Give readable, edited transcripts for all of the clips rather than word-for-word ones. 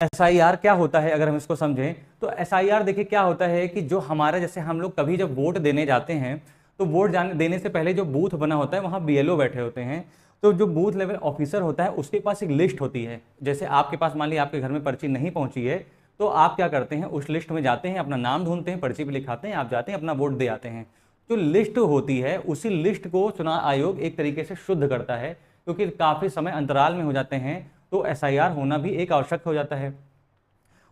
SIR क्या होता है अगर हम इसको समझें तो एसआईआर देखिए क्या होता है कि जो हमारा जैसे हम लोग कभी जब वोट देने जाते हैं तो वोट जाने देने से पहले जो बूथ बना होता है वहाँ बीएलओ बैठे होते हैं। तो जो बूथ लेवल ऑफिसर होता है उसके पास एक लिस्ट होती है। जैसे आपके पास मान लीजिए आपके घर में पर्ची नहीं पहुंची है तो आप क्या करते हैं, उस लिस्ट में जाते हैं, अपना नाम ढूंढते हैं, पर्ची पे लिखाते हैं, आप जाते हैं अपना वोट दे आते हैं। जो लिस्ट होती है उसी लिस्ट को चुनाव आयोग एक तरीके से शुद्ध करता है, क्योंकि काफ़ी समय अंतराल में हो जाते हैं तो एसआईआर होना भी एक आवश्यक हो जाता है।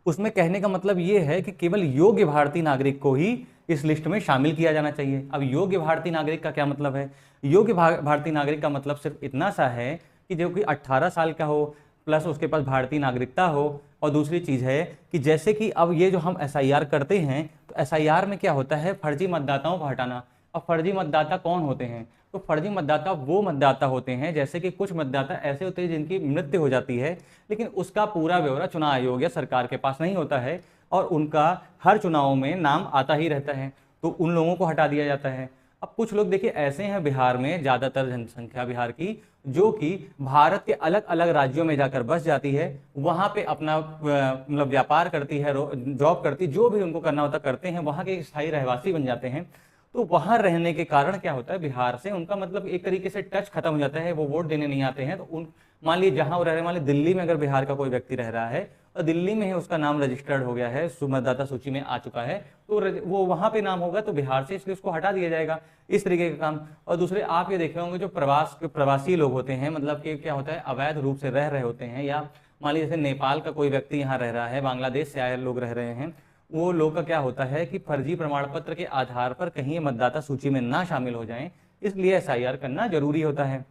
उसमें कहने का मतलब ये है कि केवल योग्य भारतीय नागरिक को ही इस लिस्ट में शामिल किया जाना चाहिए। अब योग्य भारतीय नागरिक का क्या मतलब है? योग्य भारतीय नागरिक का मतलब सिर्फ इतना सा है कि जो कि 18 साल का हो, प्लस उसके पास भारतीय नागरिकता हो। और दूसरी चीज़ है कि जैसे कि अब ये जो हम एसआईआर करते हैं तो एसआईआर में क्या होता है, फर्जी मतदाताओं को हटाना। अब फर्जी मतदाता कौन होते हैं? तो फर्जी मतदाता वो मतदाता होते हैं, जैसे कि कुछ मतदाता ऐसे होते हैं जिनकी मृत्यु हो जाती है लेकिन उसका पूरा ब्यौरा चुनाव आयोग या सरकार के पास नहीं होता है और उनका हर चुनाव में नाम आता ही रहता है, तो उन लोगों को हटा दिया जाता है। अब कुछ लोग देखिए ऐसे हैं बिहार में, ज़्यादातर जनसंख्या बिहार की, जो कि भारत के अलग अलग राज्यों में जाकर बस जाती है, वहाँ पे अपना मतलब व्यापार करती है, जॉब करती, जो भी उनको करना होता करते हैं, वहाँ के स्थायी रहवासी बन जाते हैं। तो वहां रहने के कारण क्या होता है, बिहार से उनका मतलब एक तरीके से टच खत्म हो जाता है, वो वोट देने नहीं आते हैं। तो उन मान लीजिए जहां वो रह रहे हैं, मान लीजिए दिल्ली में अगर बिहार का कोई व्यक्ति रह रहा है और दिल्ली में ही उसका नाम रजिस्टर्ड हो गया है, मतदाता सूची में आ चुका है, तो वो वहां पे नाम होगा तो बिहार से, इसलिए उसको हटा दिया जाएगा। इस तरीके का काम। और दूसरे आप ये देखे होंगे जो प्रवासी लोग होते हैं, मतलब कि क्या होता है, अवैध रूप से रह रहे होते हैं, या मान लीजिए जैसे नेपाल का कोई व्यक्ति यहाँ रह रहा है, बांग्लादेश से आए लोग रह रहे हैं, वो लोग का क्या होता है कि फर्जी प्रमाण पत्र के आधार पर कहीं मतदाता सूची में ना शामिल हो जाएं, इसलिए एसआईआर करना जरूरी होता है।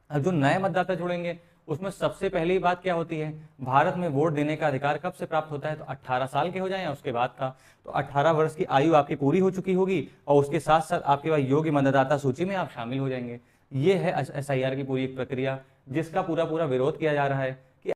अब जो नए मतदाता जुड़ेंगे उसमें सबसे पहली बात क्या होती है, भारत में वोट देने का अधिकार कब से प्राप्त होता है? तो 18 साल के हो जाएं उसके बाद का। तो 18 वर्ष की आयु आपकी पूरी हो चुकी होगी और उसके साथ साथ आपके पास योग्य मतदाता सूची में आप शामिल हो जाएंगे। ये है एसआईआर की पूरी एक प्रक्रिया, जिसका पूरा पूरा विरोध किया जा रहा है कि